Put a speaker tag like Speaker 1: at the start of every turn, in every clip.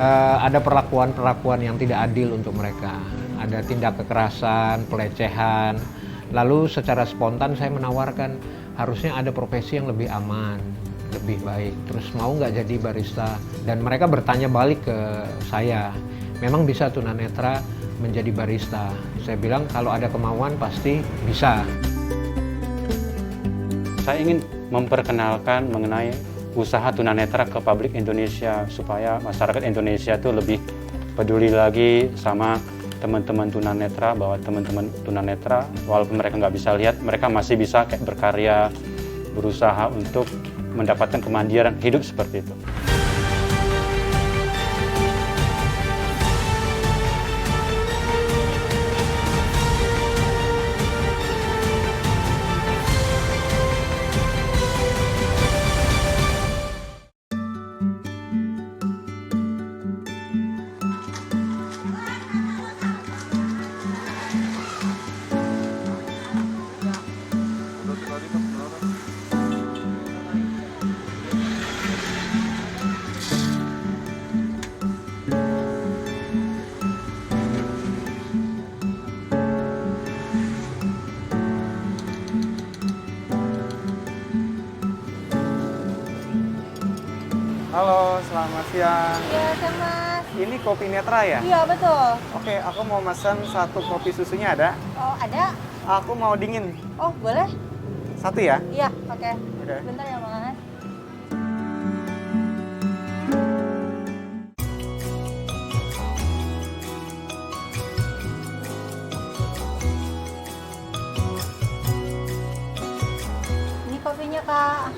Speaker 1: ada perlakuan-perlakuan yang tidak adil untuk mereka. Ada tindak kekerasan, pelecehan. Lalu secara spontan saya menawarkan harusnya ada profesi yang lebih aman, lebih baik. Terus mau nggak jadi barista? Dan mereka bertanya balik ke saya, memang bisa tunanetra menjadi barista? Saya bilang kalau ada kemauan pasti bisa.
Speaker 2: Saya ingin memperkenalkan mengenai usaha tunanetra ke publik Indonesia supaya masyarakat Indonesia itu lebih peduli lagi sama teman-teman tunanetra, bahwa teman-teman tunanetra walaupun mereka nggak bisa lihat, mereka masih bisa kayak berkarya, berusaha untuk mendapatkan kemandirian hidup seperti itu.
Speaker 3: Halo, selamat siang.
Speaker 4: Iya, kan Mas.
Speaker 3: Ini kopi netra ya?
Speaker 4: Iya, betul.
Speaker 3: Oke, aku mau pesan satu kopi susunya ada.
Speaker 4: Oh, ada?
Speaker 3: Aku mau dingin.
Speaker 4: Oh, boleh?
Speaker 3: Satu ya?
Speaker 4: Iya, oke.
Speaker 3: Oke.
Speaker 4: Bentar ya, Mas. Ini kopinya, Kak.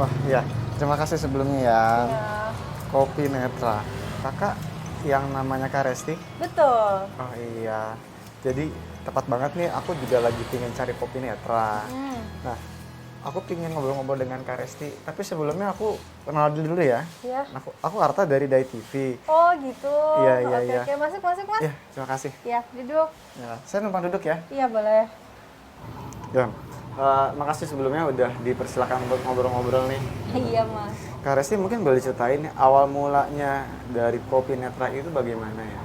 Speaker 3: Oh iya, terima kasih sebelumnya ya.
Speaker 4: Iya.
Speaker 3: Kopi netra. Kakak yang namanya Kak Resti?
Speaker 4: Betul.
Speaker 3: Oh iya. Jadi tepat banget nih, aku juga lagi pengen cari kopi netra. Nah, aku pengen ngobrol-ngobrol dengan Kak Resti. Tapi sebelumnya aku kenal dulu ya.
Speaker 4: Iya.
Speaker 3: Aku Arta dari Dai TV.
Speaker 4: Oh, gitu.
Speaker 3: Iya, iya,
Speaker 4: Oke,
Speaker 3: iya.
Speaker 4: oke. Masuk, masuk, Mas.
Speaker 3: Iya, terima kasih.
Speaker 4: Iya, duduk.
Speaker 3: Ya, saya numpang duduk ya.
Speaker 4: Iya, boleh.
Speaker 3: Ya, makasih sebelumnya udah dipersilakan untuk ngobrol-ngobrol nih.
Speaker 4: Iya, Mas.
Speaker 3: Kak Resti mungkin boleh ceritain awal mulanya dari kopi netra itu bagaimana ya?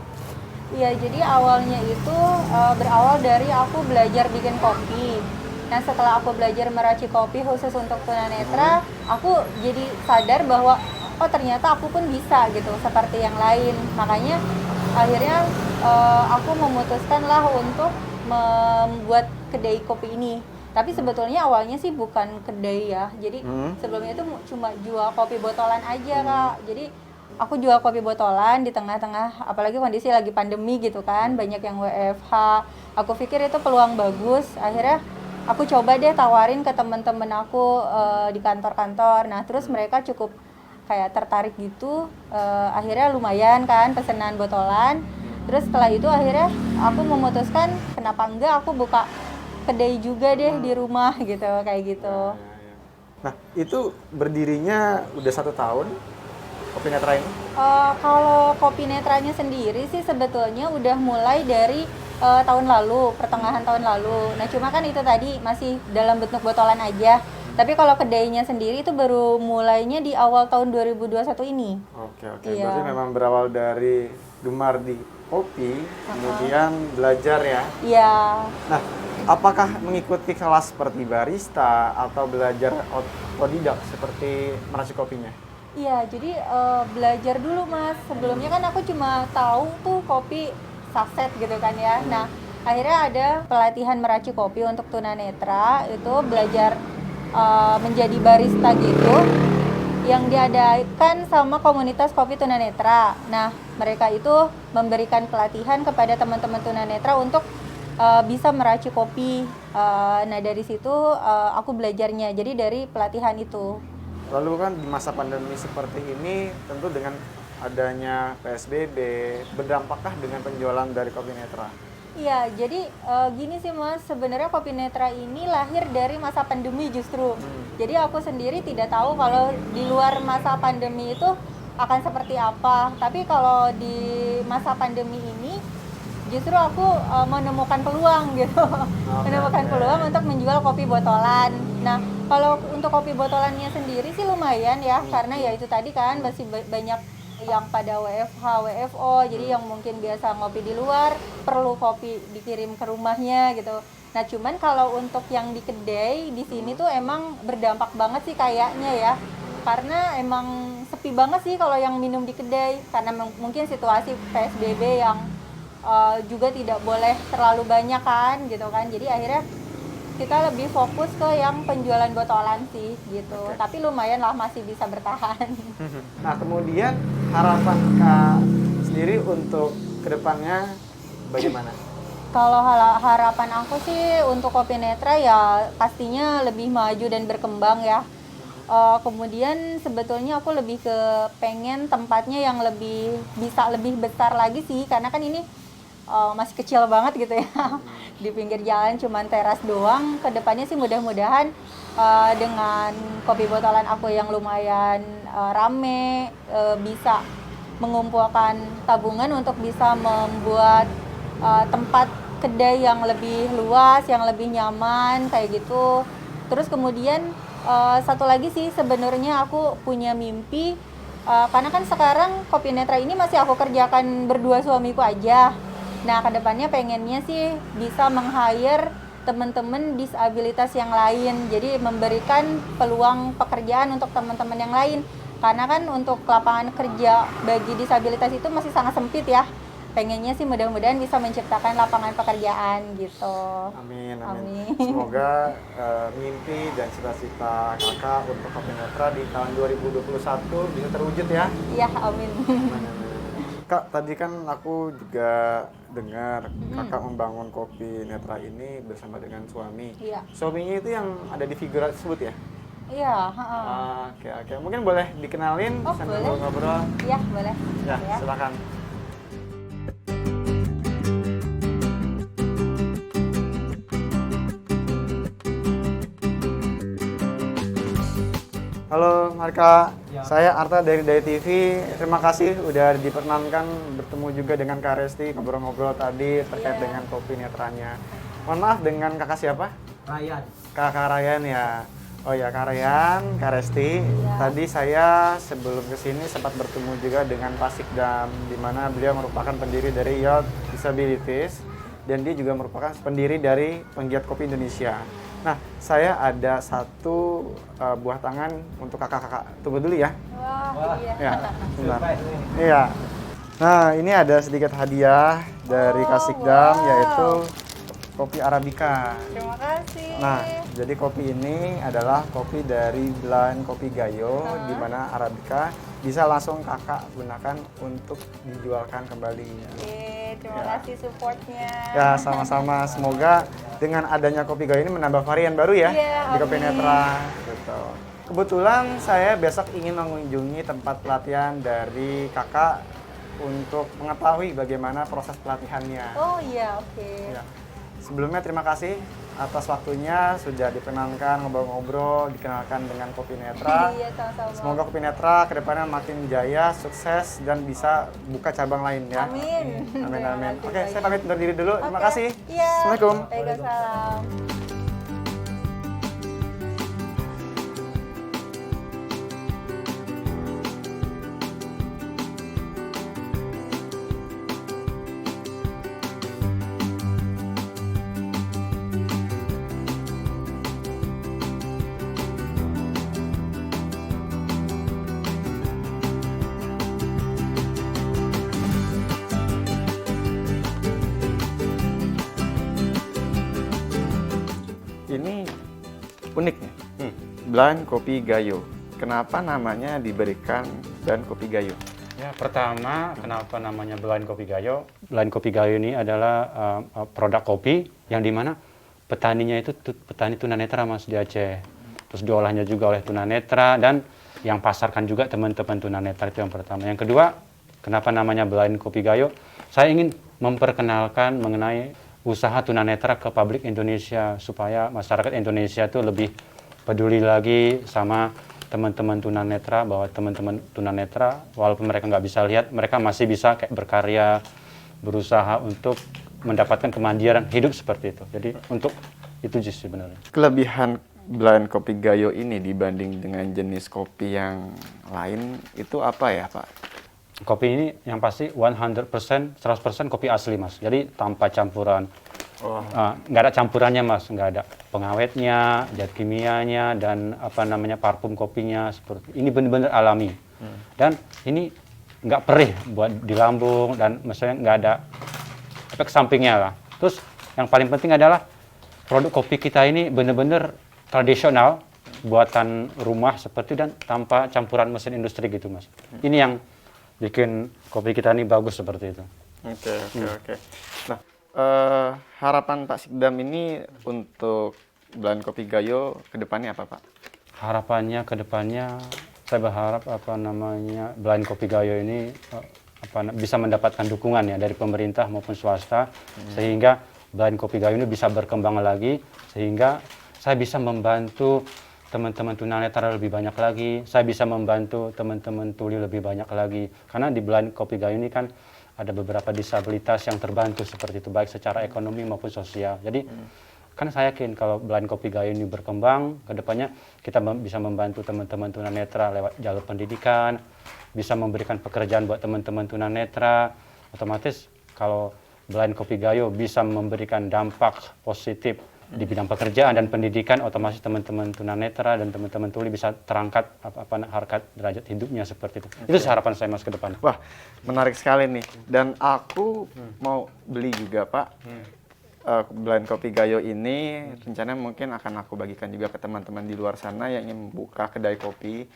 Speaker 4: Iya, jadi awalnya itu berawal dari aku belajar bikin kopi. Nah, setelah aku belajar meracik kopi khusus untuk tunanetra, aku jadi sadar bahwa oh ternyata aku pun bisa gitu, seperti yang lain. Makanya akhirnya aku memutuskan lah untuk membuat kedai kopi ini. Tapi sebetulnya awalnya sih bukan kedai ya. Jadi sebelumnya itu cuma jual kopi botolan aja, Kak. Jadi aku jual kopi botolan di tengah-tengah, apalagi kondisi lagi pandemi gitu kan, banyak yang WFH. Aku pikir itu peluang bagus. Akhirnya aku coba deh tawarin ke teman-teman aku di kantor-kantor. Nah, terus mereka cukup kayak tertarik gitu. Akhirnya lumayan kan pesanan botolan. Terus setelah itu akhirnya aku memutuskan kenapa enggak aku buka kedai juga deh di rumah gitu, kayak gitu.
Speaker 3: Nah, itu berdirinya udah 1 tahun kopi netra ini?
Speaker 4: Kalau kopi netranya sendiri sih sebetulnya udah mulai dari tahun lalu, pertengahan tahun lalu. Nah, cuma kan itu tadi masih dalam bentuk botolan aja. Tapi kalau kedainya sendiri itu baru mulainya di awal tahun 2021 ini.
Speaker 3: Oke.
Speaker 4: Iya.
Speaker 3: Berarti memang berawal dari gemar di kopi, kemudian belajar ya.
Speaker 4: Iya.
Speaker 3: Nah, apakah mengikuti kelas seperti barista atau belajar otodidak seperti meracik kopinya?
Speaker 4: Iya, jadi belajar dulu Mas. Sebelumnya kan aku cuma tahu tuh kopi saset gitu kan ya. Nah, akhirnya ada pelatihan meracik kopi untuk tunanetra, itu belajar menjadi barista gitu, yang diadakan sama komunitas kopi tunanetra. Nah, mereka itu memberikan pelatihan kepada teman-teman tunanetra untuk bisa meracik kopi. Nah, dari situ aku belajarnya, jadi dari pelatihan itu.
Speaker 3: Lalu kan di masa pandemi seperti ini, tentu dengan adanya PSBB, berdampakkah dengan penjualan dari kopi netra?
Speaker 4: Iya, jadi gini sih Mas, sebenarnya kopi netra ini lahir dari masa pandemi justru. Jadi aku sendiri tidak tahu kalau di luar masa pandemi itu akan seperti apa. Tapi kalau di masa pandemi ini, justru aku menemukan peluang gitu. Menemukan peluang untuk menjual kopi botolan. Nah, kalau untuk kopi botolannya sendiri sih lumayan ya, karena ya itu tadi kan masih banyak yang pada WFH, WFO, jadi yang mungkin biasa ngopi di luar perlu kopi dikirim ke rumahnya gitu. Nah cuman kalau untuk yang di kedai di sini tuh emang berdampak banget sih kayaknya ya, karena emang sepi banget sih kalau yang minum di kedai karena mungkin situasi PSBB yang juga tidak boleh terlalu banyak kan gitu kan, jadi akhirnya kita lebih fokus ke yang penjualan botolan sih gitu. Tapi lumayan lah masih bisa bertahan.
Speaker 3: Nah kemudian harapan Kak sendiri untuk kedepannya bagaimana?
Speaker 4: Kalau harapan aku sih untuk Kopi Netra ya pastinya lebih maju dan berkembang ya. Kemudian sebetulnya aku lebih ke pengen tempatnya yang bisa lebih besar lagi sih, karena kan ini masih kecil banget gitu ya. Di pinggir jalan cuman teras doang. Kedepannya sih mudah-mudahan dengan kopi botolan aku yang lumayan rame, bisa mengumpulkan tabungan untuk bisa membuat tempat kedai yang lebih luas, yang lebih nyaman kayak gitu. Terus kemudian satu lagi sih sebenarnya aku punya mimpi, karena kan sekarang Kopi Netra ini masih aku kerjakan berdua suamiku aja. Nah kedepannya pengennya sih bisa meng-hire teman-teman disabilitas yang lain, jadi memberikan peluang pekerjaan untuk teman-teman yang lain, karena kan untuk lapangan kerja bagi disabilitas itu masih sangat sempit ya. Pengennya sih mudah-mudahan bisa menciptakan lapangan pekerjaan gitu.
Speaker 3: Amin,
Speaker 4: Amin.
Speaker 3: Semoga mimpi dan cita-cita Kakak untuk Kopi Netra di tahun 2021 bisa terwujud ya.
Speaker 4: Iya, amin.
Speaker 3: Kak, tadi kan aku juga dengar Kakak membangun Kopi Netra ini bersama dengan suami.
Speaker 4: Iya.
Speaker 3: Suaminya itu yang ada di figura tersebut ya?
Speaker 4: Iya,
Speaker 3: Oke. Mungkin boleh dikenalin
Speaker 4: Oh,
Speaker 3: sambil
Speaker 4: boleh.
Speaker 3: ngobrol.
Speaker 4: Iya, boleh.
Speaker 3: Ya, silakan. Halo Marka, saya Arta dari Dai TV. Terima kasih udah diperkenankan bertemu juga dengan Kak Resti, ngobrol-ngobrol tadi terkait dengan Kopi Netranya. Mohon maaf, dengan kakak siapa?
Speaker 1: Ryan.
Speaker 3: Kakak Ryan ya. Oh ya, Kak Ryan, Kak Resti. Tadi saya sebelum kesini sempat bertemu juga dengan Pak Sikdam, di mana beliau merupakan pendiri dari Youth Disabilities dan dia juga merupakan pendiri dari Penggiat Kopi Indonesia. Nah, saya ada satu buah tangan untuk kakak-kakak. Tunggu dulu ya.
Speaker 4: Wah, iya.
Speaker 3: Ya, sebentar. Iya. Nah, ini ada sedikit hadiah dari Kak Sikdam, yaitu kopi Arabica.
Speaker 4: Terima kasih.
Speaker 3: Nah, jadi kopi ini adalah kopi dari Blind Kopi Gayo, di mana Arabica bisa langsung kakak gunakan untuk dijualkan kembali.
Speaker 4: Oke, terima
Speaker 3: Ya.
Speaker 4: kasih supportnya.
Speaker 3: Ya, sama-sama. Semoga dengan adanya kopi Gayo ini menambah varian baru ya
Speaker 4: Iya,
Speaker 3: di Kopi
Speaker 4: amin.
Speaker 3: Netra. Gitu. Kebetulan saya besok ingin mengunjungi tempat pelatihan dari kakak untuk mengetahui bagaimana proses pelatihannya.
Speaker 4: Oh iya, oke.
Speaker 3: Ya. Sebelumnya terima kasih atas waktunya, sudah dikenalkan, ngobrol-ngobrol, dikenalkan dengan Kopi Netra.
Speaker 4: Iya, sama-sama.
Speaker 3: Semoga Kopi Netra kedepannya makin jaya, sukses, dan bisa buka cabang lain ya.
Speaker 4: Amin.
Speaker 3: Amin,
Speaker 4: Terima
Speaker 3: amin.
Speaker 4: kasih
Speaker 3: Oke, saya
Speaker 4: banyak.
Speaker 3: pamit undur diri dulu. Terima
Speaker 4: Oke.
Speaker 3: kasih.
Speaker 4: Iya.
Speaker 3: Assalamualaikum.
Speaker 4: Waalaikumsalam.
Speaker 3: Ini unik nih. Blind Kopi Gayo. Kenapa namanya diberikan Blind Kopi Gayo?
Speaker 2: Ya, pertama, kenapa namanya Blind Kopi Gayo? Blind Kopi Gayo ini adalah produk kopi yang dimana petaninya itu petani tunanetra Mas di Aceh. Terus diolahnya juga oleh tunanetra dan yang pasarkan juga teman-teman tunanetra, itu yang pertama. Yang kedua, kenapa namanya Blind Kopi Gayo? Saya ingin memperkenalkan mengenai usaha tunanetra ke publik Indonesia supaya masyarakat Indonesia itu lebih peduli lagi sama teman-teman tunanetra, bahwa teman-teman tunanetra walaupun mereka nggak bisa lihat, mereka masih bisa kayak berkarya, berusaha untuk mendapatkan kemandirian hidup seperti itu. Jadi untuk itu sih sebenarnya.
Speaker 3: Kelebihan Blind Kopi Gayo ini dibanding dengan jenis kopi yang lain itu apa ya, Pak?
Speaker 2: Kopi ini yang pasti 100%, 100% kopi asli Mas. Jadi tanpa campuran. Nggak ada campurannya Mas, nggak ada pengawetnya, zat kimianya, dan apa namanya parfum kopinya seperti ini benar-benar alami. Dan ini nggak perih buat di lambung dan maksudnya nggak ada efek sampingnya lah. Terus yang paling penting adalah produk kopi kita ini benar-benar tradisional, buatan rumah seperti dan tanpa campuran mesin industri gitu Mas. Ini yang bikin kopi kita ini bagus seperti itu.
Speaker 3: Oke. Nah, harapan Pak Sikdam ini untuk Blend Kopi Gayo ke depannya apa Pak?
Speaker 2: Harapannya ke depannya saya berharap Blend Kopi Gayo ini bisa mendapatkan dukungan ya dari pemerintah maupun swasta sehingga Blend Kopi Gayo ini bisa berkembang lagi sehingga saya bisa membantu teman-teman tunanetra lebih banyak lagi, saya bisa membantu teman-teman tuli lebih banyak lagi. Karena di Blend Kopi Gayo ini kan ada beberapa disabilitas yang terbantu seperti itu, baik secara ekonomi maupun sosial. Jadi kan saya yakin kalau Blend Kopi Gayo ini berkembang, ke depannya kita bisa membantu teman-teman tunanetra lewat jalur pendidikan, bisa memberikan pekerjaan buat teman-teman tunanetra. Otomatis kalau Blend Kopi Gayo bisa memberikan dampak positif di bidang pekerjaan dan pendidikan, otomatis teman-teman tunanetra dan teman-teman tuli bisa terangkat harkat derajat hidupnya seperti itu. Itu harapan saya Mas ke depan.
Speaker 3: Wah, menarik sekali nih. Dan aku mau beli juga Pak. Blend Kopi Gayo ini rencananya mungkin akan aku bagikan juga ke teman-teman di luar sana yang ingin membuka kedai kopi.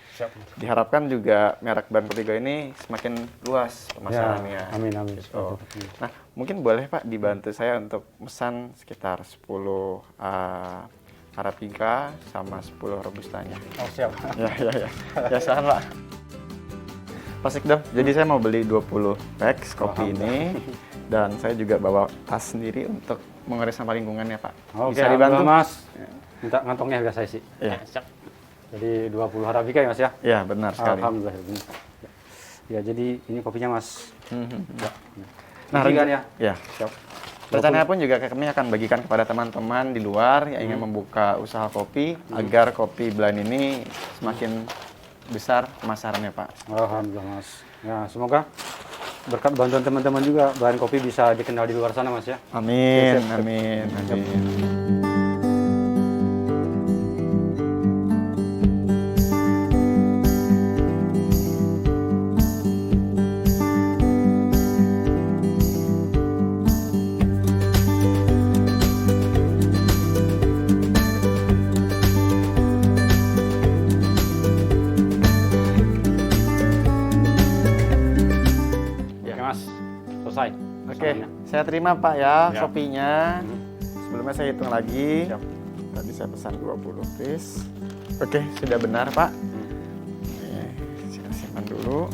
Speaker 3: Diharapkan juga merek Blend Kopi Gayo ini semakin luas pemasarannya.
Speaker 2: Ya, amin.
Speaker 3: Oh. Nah, mungkin boleh Pak dibantu saya untuk pesan sekitar 10 Arabica sama 10 Robustanya.
Speaker 2: Oh, siap.
Speaker 3: Ya. Ya, silahkan Pak. Pak Sikdam, jadi saya mau beli 20 packs kopi ini. Dan saya juga bawa tas sendiri untuk mengurangi sampah lingkungannya Pak. Bisa dibantu
Speaker 2: Mas? Minta ngantongnya biasa sih.
Speaker 3: Iya.
Speaker 2: Jadi 20 Arabica ya Mas ya?
Speaker 3: Iya, benar sekali.
Speaker 2: Alhamdulillah. Ya, jadi ini kopinya Mas.
Speaker 3: Nah,
Speaker 2: ya?
Speaker 3: Ya.
Speaker 2: Siap.
Speaker 3: Rencananya pun juga kami akan bagikan kepada teman-teman di luar yang ingin membuka usaha kopi agar kopi Blend ini semakin besar pemasarannya Pak.
Speaker 2: Alhamdulillah Mas. Ya, semoga berkat bantuan teman-teman juga Blend Kopi bisa dikenal di luar sana Mas ya.
Speaker 3: Amin.
Speaker 2: Siap.
Speaker 3: Amin.
Speaker 2: Selesai.
Speaker 3: Oke, saya terima Pak ya
Speaker 2: Ya.
Speaker 3: kopinya. Sebelumnya saya hitung lagi.
Speaker 2: Siap.
Speaker 3: Tadi saya pesan 20 piece. Oke, sudah benar Pak. Oke, saya simpan dulu.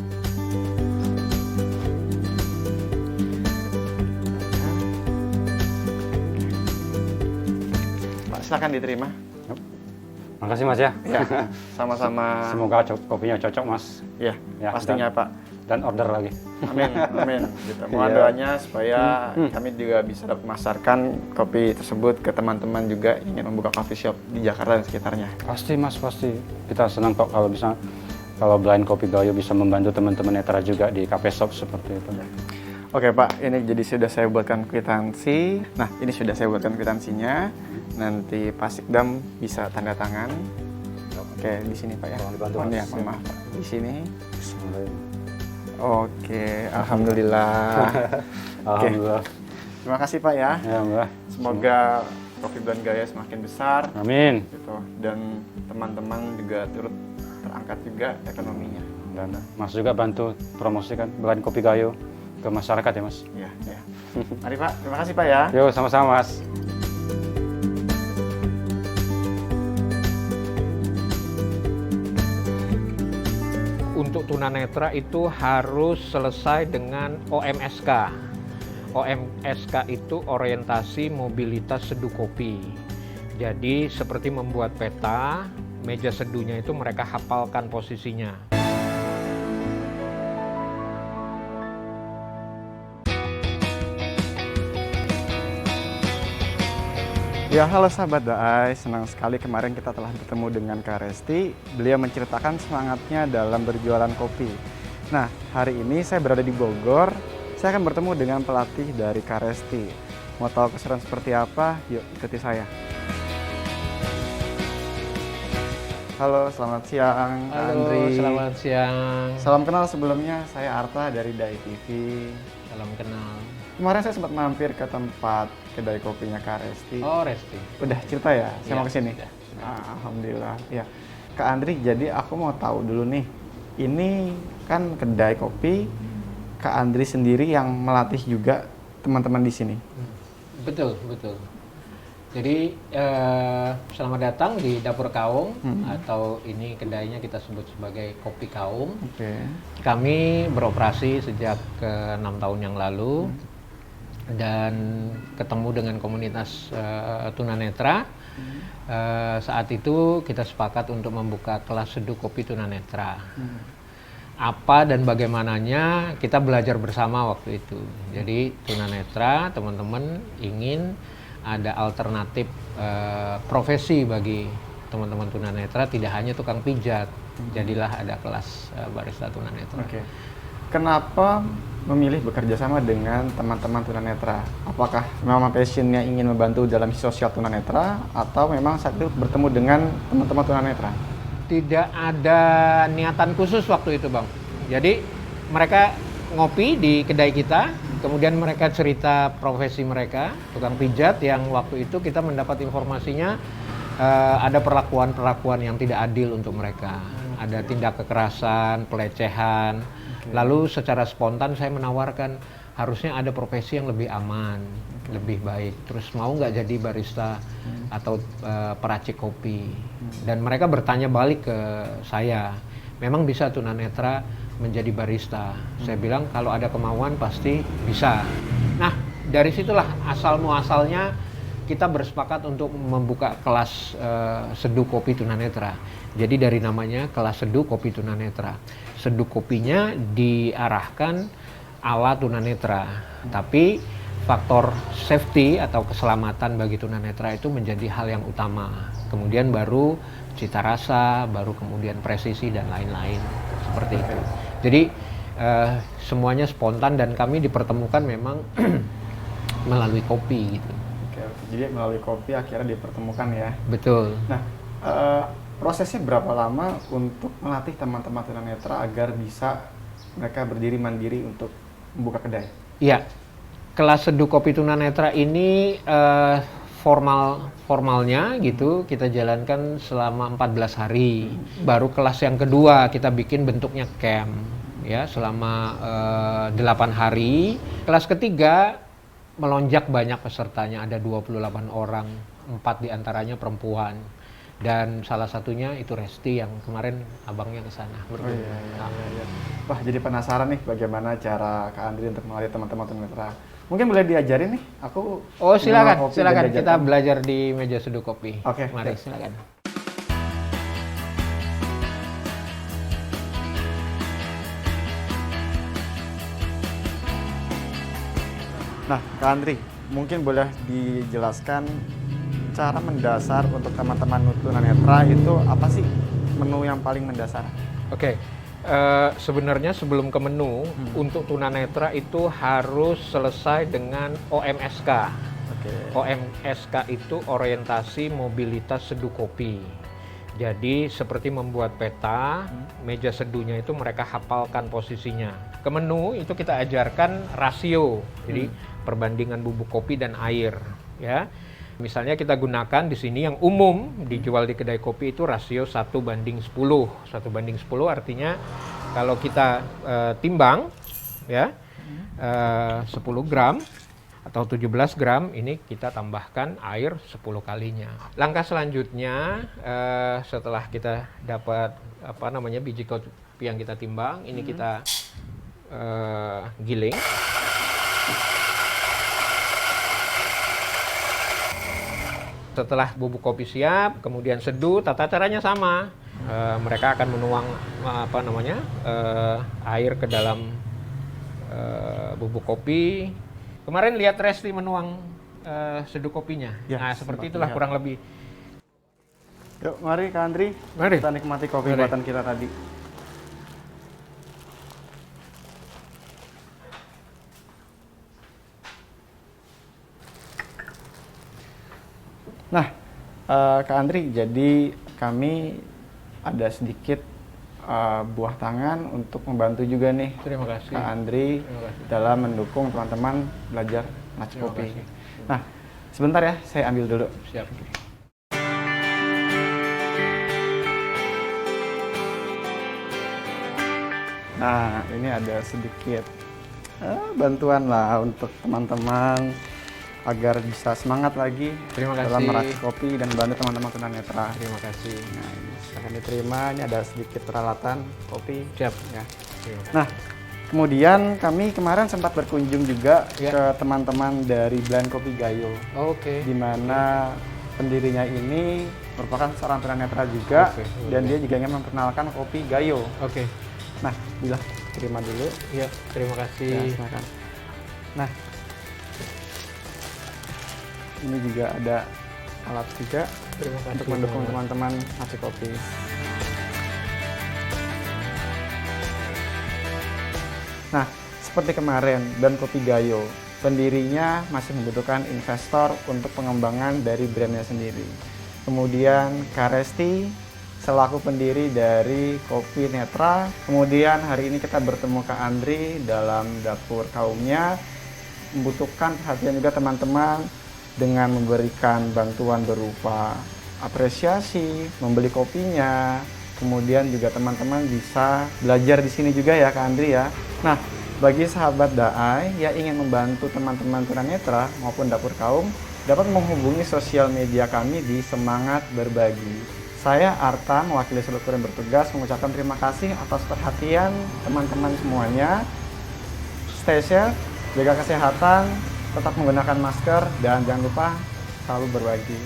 Speaker 3: Pak, silakan diterima.
Speaker 2: Makasih Mas ya.
Speaker 3: Ya, sama-sama.
Speaker 2: Semoga kopinya cocok Mas.
Speaker 3: Ya,
Speaker 2: Ya,
Speaker 3: pastinya Pak.
Speaker 2: Dan order lagi.
Speaker 3: Amin. Kita mohon doanya supaya kami juga bisa memasarkan kopi tersebut ke teman-teman juga ingin membuka coffee shop di Jakarta dan sekitarnya.
Speaker 2: Pasti Mas, pasti. Kita senang kok kalau Blend Kopi Gayo bisa membantu teman-teman netra juga di cafe shop seperti itu.
Speaker 3: Oke Pak, ini jadi sudah saya buatkan kwitansi. Nah, ini sudah saya buatkan kwitansinya. Nanti Pak Sikdam bisa tanda tangan. Oke, di sini Pak ya.
Speaker 2: Tolong dibantu,
Speaker 3: Mohon
Speaker 2: Mas.
Speaker 3: ya, mohon maaf Pak. Di sini.
Speaker 2: Bismillahirrahmanirrahim.
Speaker 3: Oke, alhamdulillah.
Speaker 2: Alhamdulillah.
Speaker 3: Terima kasih Pak ya.
Speaker 2: Ya, Mbak.
Speaker 3: Semoga Kopi Blend Gayo semakin besar.
Speaker 2: Amin.
Speaker 3: Gitu. Dan teman-teman juga turut terangkat juga ekonominya.
Speaker 2: Dan Mas juga bantu promosikan Blend Kopi Gayo ke masyarakat ya Mas.
Speaker 3: Ya. Mari Pak, terima kasih Pak ya.
Speaker 2: Yuk, sama-sama Mas.
Speaker 1: Untuk tunanetra itu harus selesai dengan OMSK. OMSK itu orientasi mobilitas seduh kopi. Jadi seperti membuat peta, meja seduhnya itu mereka hafalkan posisinya.
Speaker 3: Ya, halo sahabat Daai, senang sekali kemarin kita telah bertemu dengan Kak Resti. Beliau menceritakan semangatnya dalam berjualan kopi. Nah, hari ini saya berada di Bogor. Saya akan bertemu dengan pelatih dari Karesti. Mau tahu keseruan seperti apa? Yuk, ikuti saya. Halo, selamat siang, Kak
Speaker 1: Halo,
Speaker 3: Andri.
Speaker 1: selamat siang.
Speaker 3: Salam kenal sebelumnya, saya Arta dari Dai TV.
Speaker 1: Salam kenal.
Speaker 3: Kemarin saya sempat mampir ke tempat kedai kopinya Karesti.
Speaker 1: Oh, Resti.
Speaker 3: Udah cerita ya? Saya
Speaker 1: Iya,
Speaker 3: mau kesini.
Speaker 1: sudah.
Speaker 3: Alhamdulillah. Ya, Kak Andri. Jadi aku mau tahu dulu nih. Ini kan kedai kopi. Kak Andri sendiri yang melatih juga teman-teman di sini.
Speaker 1: Betul, betul. Jadi selamat datang di Dapur Kaum atau ini kedainya kita sebut sebagai Kopi Kaum.
Speaker 3: Oke.
Speaker 1: Kami beroperasi sejak 6 tahun yang lalu dan ketemu dengan komunitas tunanetra. Saat itu kita sepakat untuk membuka kelas seduh kopi tunanetra. Apa dan bagaimananya kita belajar bersama waktu itu. Jadi tunanetra teman-teman ingin ada alternatif profesi bagi teman-teman tunanetra, tidak hanya tukang pijat. Jadilah ada kelas barista tunanetra.
Speaker 3: Oke. Kenapa memilih bekerja sama dengan teman-teman tunanetra? Apakah memang passionnya ingin membantu dalam sosial tunanetra atau memang saat itu bertemu dengan teman-teman tunanetra?
Speaker 1: Tidak ada niatan khusus waktu itu, Bang. Jadi mereka ngopi di kedai kita, kemudian mereka cerita profesi mereka, tukang pijat yang waktu itu kita mendapat informasinya ada perlakuan-perlakuan yang tidak adil untuk mereka. Ada tindak kekerasan, pelecehan. Lalu secara spontan saya menawarkan harusnya ada profesi yang lebih aman, lebih baik. Terus mau nggak jadi barista atau peracik kopi? Dan mereka bertanya balik ke saya, memang bisa tunanetra menjadi barista? Saya bilang kalau ada kemauan pasti bisa. Nah, dari situlah asal muasalnya kita bersepakat untuk membuka kelas seduh kopi tunanetra. Jadi dari namanya kelas seduh kopi tunanetra. Seduh kopinya diarahkan ala tunanetra, tapi faktor safety atau keselamatan bagi tunanetra itu menjadi hal yang utama. Kemudian baru cita rasa, baru kemudian presisi dan lain-lain seperti itu. Jadi semuanya spontan dan kami dipertemukan memang melalui kopi gitu.
Speaker 3: Oke. Jadi melalui kopi akhirnya dipertemukan ya.
Speaker 1: Betul.
Speaker 3: Nah, prosesnya berapa lama untuk melatih teman-teman tunanetra agar bisa mereka berdiri mandiri untuk membuka kedai?
Speaker 1: Iya, kelas seduh kopi tunanetra ini formalnya gitu kita jalankan selama 14 hari. Baru kelas yang kedua kita bikin bentuknya camp ya selama 8 hari. Kelas ketiga melonjak banyak pesertanya, ada 28 orang, 4 diantaranya perempuan. Dan salah satunya itu Resti yang kemarin abangnya ke sana.
Speaker 3: Oh iya. Wah, jadi penasaran nih bagaimana cara Kak Andri untuk melatih teman-teman tunanetra. Mungkin boleh diajarin nih, aku.
Speaker 1: Oh silakan,
Speaker 3: minum kopi
Speaker 1: silakan
Speaker 3: dan
Speaker 1: kita
Speaker 3: jajan.
Speaker 1: belajar di meja seduh kopi.
Speaker 3: Oke,
Speaker 1: Mari
Speaker 3: oke.
Speaker 1: silakan.
Speaker 3: Nah, Kak Andri, mungkin boleh dijelaskan cara mendasar untuk teman-teman tunanetra itu apa sih menu yang paling mendasar?
Speaker 1: Oke, sebenarnya sebelum ke menu, untuk tunanetra itu harus selesai dengan OMSK.
Speaker 3: Oke.
Speaker 1: OMSK itu orientasi mobilitas seduh kopi. Jadi seperti membuat peta, meja seduhnya itu mereka hafalkan posisinya. Ke menu itu kita ajarkan rasio, jadi perbandingan bubuk kopi dan air, ya. Misalnya kita gunakan di sini yang umum dijual di kedai kopi itu rasio 1:10. 1:10 artinya kalau kita timbang ya 10 gram atau 17 gram ini kita tambahkan air 10 kalinya. Langkah selanjutnya setelah kita dapat biji kopi yang kita timbang, ini kita giling. Setelah bubuk kopi siap, kemudian seduh, tata caranya sama. Mereka akan menuang air ke dalam bubuk kopi. Kemarin lihat Resti menuang seduh kopinya.
Speaker 3: Ya,
Speaker 1: Nah, seperti
Speaker 3: sempat
Speaker 1: itulah
Speaker 3: lihat.
Speaker 1: kurang lebih.
Speaker 3: Yuk, mari Kak Andri.
Speaker 1: Mari.
Speaker 3: Kita nikmati kopi
Speaker 1: Mari.
Speaker 3: buatan kita tadi. Kak Andri, jadi kami ada sedikit buah tangan untuk membantu juga nih
Speaker 1: Terima kasih.
Speaker 3: Kak Andri
Speaker 1: Terima kasih.
Speaker 3: dalam mendukung teman-teman belajar meracik
Speaker 1: Terima
Speaker 3: kopi.
Speaker 1: kasih.
Speaker 3: Nah, sebentar ya, saya ambil dulu.
Speaker 1: Siap.
Speaker 3: Nah, ini ada sedikit bantuan lah untuk teman-teman agar bisa semangat lagi
Speaker 1: Terima
Speaker 3: dalam
Speaker 1: kasih.
Speaker 3: meracik kopi dan membantu teman-teman tunanetra.
Speaker 1: Terima kasih.
Speaker 3: Nah, ini silahkan diterima. Ini ada sedikit peralatan kopi.
Speaker 1: Siap.
Speaker 3: Ya.
Speaker 1: Terima kasih.
Speaker 3: Nah, kemudian kami kemarin sempat berkunjung juga
Speaker 1: Ya.
Speaker 3: ke teman-teman dari Blind Kopi Gayo,
Speaker 1: Oke.
Speaker 3: di mana pendirinya ini merupakan seorang tunanetra juga,
Speaker 1: Oke.
Speaker 3: dan dia juga ingin memperkenalkan kopi Gayo.
Speaker 1: Oke.
Speaker 3: Nah, bila terima dulu.
Speaker 1: Ya, terima
Speaker 3: Ya,
Speaker 1: kasih.
Speaker 3: silakan. Nah, ini juga ada alat juga
Speaker 1: Terima kasih.
Speaker 3: untuk mendukung
Speaker 1: teman-teman.
Speaker 3: teman-teman meracik kopi. Nah, seperti kemarin, Blind Kopi Gayo, pendirinya masih membutuhkan investor untuk pengembangan dari brandnya sendiri. Kemudian Kak Resti, selaku pendiri dari Kopi Netra. Kemudian hari ini kita bertemu Kak Andri dalam dapur kaumnya, membutuhkan perhatian juga teman-teman dengan memberikan bantuan berupa apresiasi, membeli kopinya, kemudian juga teman-teman bisa belajar di sini juga ya Kak Andri ya. Nah, bagi sahabat Daai yang ingin membantu teman-teman tunanetra maupun dapur kaum, dapat menghubungi sosial media kami di Semangat Berbagi. Saya Arta, mewakili seluruh kru yang bertugas, mengucapkan terima kasih atas perhatian teman-teman semuanya. Stay safe, jaga kesehatan, tetap menggunakan masker, dan jangan lupa selalu berbagi.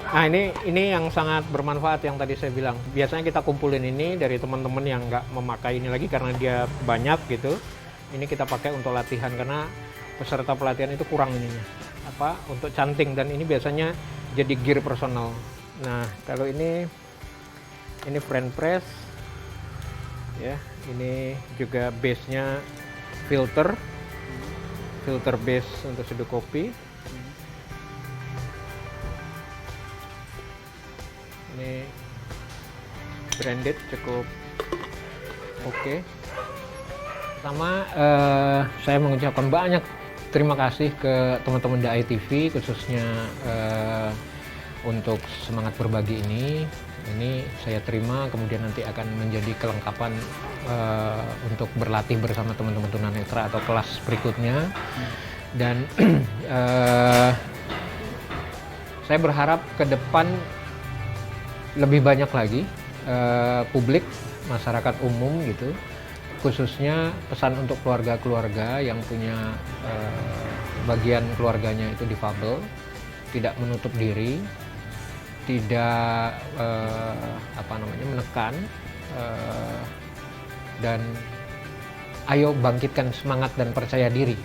Speaker 1: Nah, ini yang sangat bermanfaat yang tadi saya bilang. Biasanya kita kumpulin ini dari teman-teman yang nggak memakai ini lagi karena dia banyak gitu. Ini kita pakai untuk latihan karena peserta pelatihan itu kurang ininya. Untuk canting, dan ini biasanya jadi gear personal. Nah, kalau ini friend press. Ya, ini juga base-nya filter base untuk seduh kopi. Ini branded, cukup oke. Pertama, saya mengucapkan banyak terima kasih ke teman-teman Daai TV, khususnya untuk semangat berbagi ini. Ini saya terima, kemudian nanti akan menjadi kelengkapan untuk berlatih bersama teman-teman tunanetra atau kelas berikutnya. Dan saya berharap ke depan lebih banyak lagi publik, masyarakat umum gitu, khususnya pesan untuk keluarga-keluarga yang punya bagian keluarganya itu difabel, tidak menutup diri, tidak menekan, dan ayo bangkitkan semangat dan percaya diri